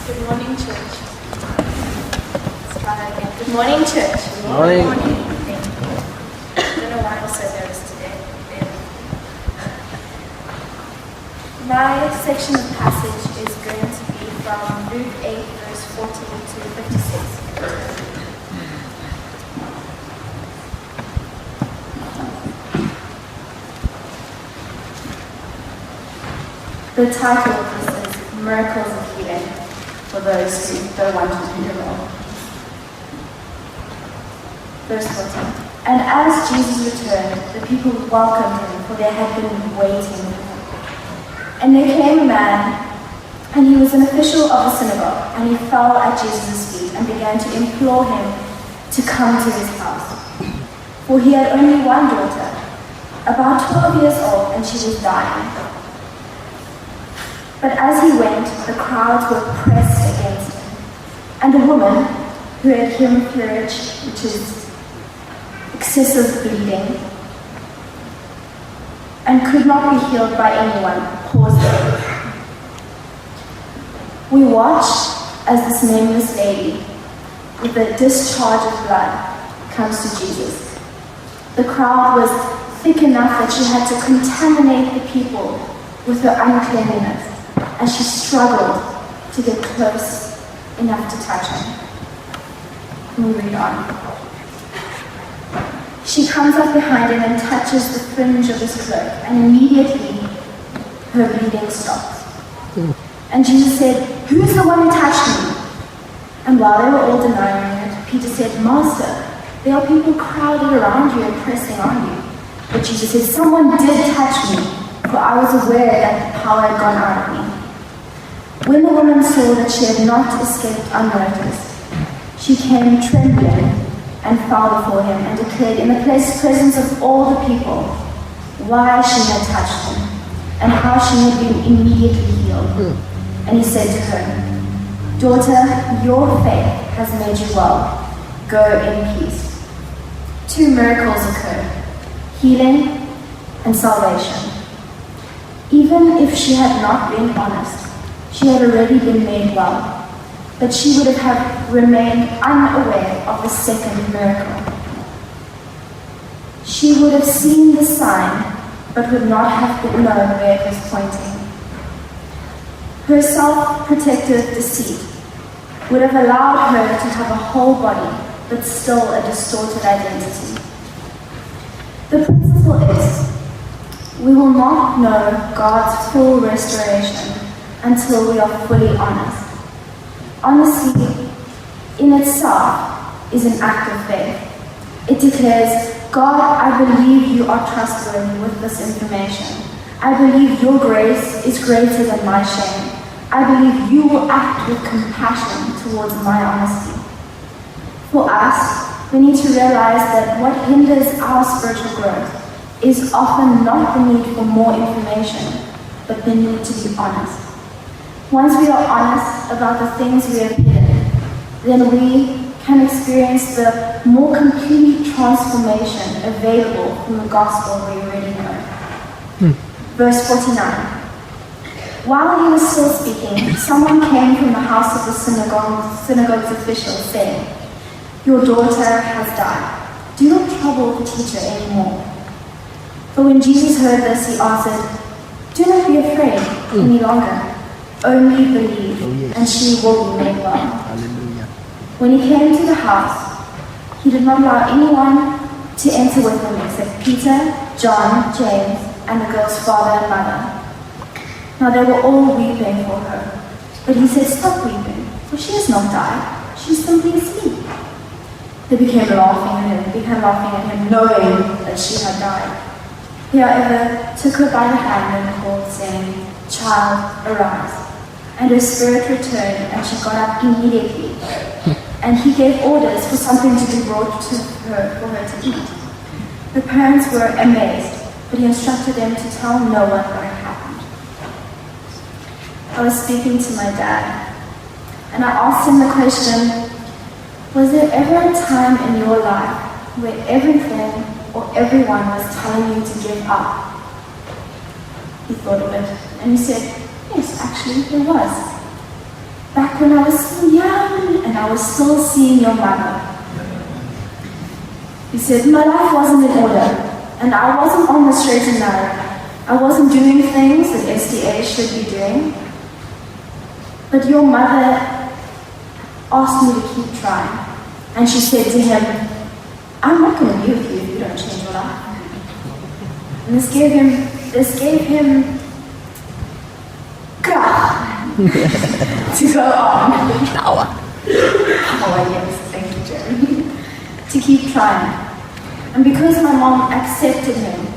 Good morning, church. Let's try that again. Good morning, church. Good morning. I don't know why I'm so nervous today. My section of passage is going to be from Luke 8, verse 14 to 56. The title of this is Miracles of Healing, for those who don't want to read it all. Verse 14. And as Jesus returned, the people welcomed him, for they had been waiting for him. And there came a man, and he was an official of the synagogue, and he fell at Jesus' feet and began to implore him to come to his house. For he had only one daughter, about 12 years old, and she was dying. But as he went, the crowds were pressed against him. And a woman who had hemorrhage, which is excessive bleeding, and could not be healed by anyone, paused there. We watched as this nameless lady, with a discharge of blood, comes to Jesus. The crowd was thick enough that she had to contaminate the people with her uncleanliness, as she struggled to get close enough to touch him. And we read on. She comes up behind him and touches the fringe of his cloak, and immediately her bleeding stops. And Jesus said, "Who's the one who touched me?" And while they were all denying it, Peter said, "Master, there are people crowded around you and pressing on you." But Jesus said, "Someone did touch me, for I was aware that the power had gone out of me." When the woman saw that she had not escaped unnoticed, she came trembling and fell before him and declared in the presence of all the people why she had touched him and how she had been immediately healed. And he said to her, "Daughter, your faith has made you well. Go in peace." 2 miracles occurred: healing and salvation. Even if she had not been honest, she had already been made well, but she would have remained unaware of the second miracle. She would have seen the sign, but would not have known where it was pointing. Her self-protective deceit would have allowed her to have a whole body, but still a distorted identity. The principle is, we will not know God's full restoration until we are fully honest. Honesty in itself is an act of faith. It declares, "God, I believe you are trustworthy with this information. I believe your grace is greater than my shame. I believe you will act with compassion towards my honesty." For us, we need to realize that what hinders our spiritual growth is often not the need for more information, but the need to be honest. Once we are honest about the things we have hidden, then we can experience the more complete transformation available from the gospel we already know. Verse 49. While he was still speaking, someone came from the house of the synagogue's official, saying, "Your daughter has died. Do not trouble the teacher anymore." But when Jesus heard this, he answered, "Do not be afraid any longer. Only believe, and she will be made well." Hallelujah. When he came to the house, he did not allow anyone to enter with him except Peter, John, James, and the girl's father and mother. Now they were all weeping for her. But he said, "Stop weeping, for she has not died. She is simply asleep." They began laughing at him, knowing that she had died. He, however, took her by the hand and called, saying, "Child, arise." And her spirit returned, and she got up immediately. And he gave orders for something to be brought to her for her to eat. The parents were amazed, but he instructed them to tell no one what had happened. I was speaking to my dad, and I asked him the question, was there ever a time in your life where everything or everyone was telling you to give up? He thought of it, and he said, "Yes, actually, there was." back when I was still young and I was still seeing your mother. He said, my life wasn't in order, and I wasn't on the straight and narrow. I wasn't doing things that SDA should be doing. But your mother asked me to keep trying. And she said to him, I'm not going to be with you if you don't change your life. And this gave him kracht to go on. Power. Power, yes, thank you, Jeremy. To keep trying. And because my mom accepted him,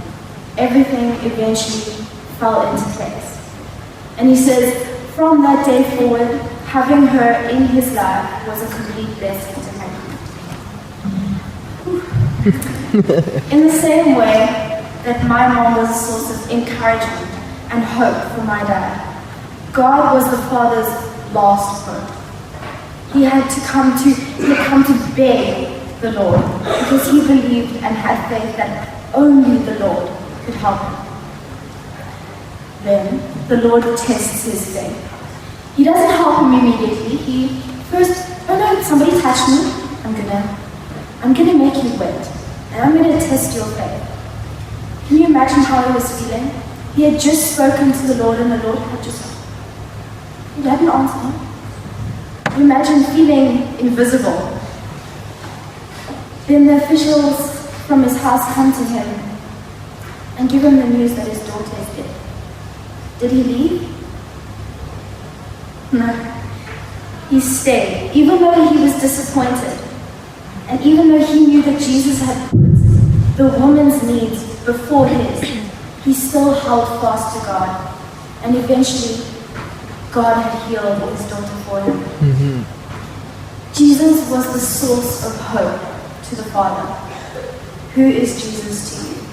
everything eventually fell into place. And he says, from that day forward, having her in his life was a complete blessing to him. In the same way that my mom was a source of encouragement and hope for my dad, God was the father's last hope. He had come to beg the Lord because he believed and had faith that only the Lord could help him. Then the Lord tests his faith. He doesn't help him immediately. He first, oh no, somebody touched me. I'm gonna make you wet, and I'm gonna test your faith. Can you imagine how he was feeling? He had just spoken to the Lord, and the Lord had hadn't answered him. Imagine feeling invisible. Then the officials from his house come to him and give him the news that his daughter is dead. Did he leave? No. He stayed, even though he was disappointed. And even though he knew that Jesus had put the woman's needs before his, he still held fast to God. And eventually, God had healed his daughter for him. Mm-hmm. Jesus was the source of hope to the Father. Who is Jesus to you?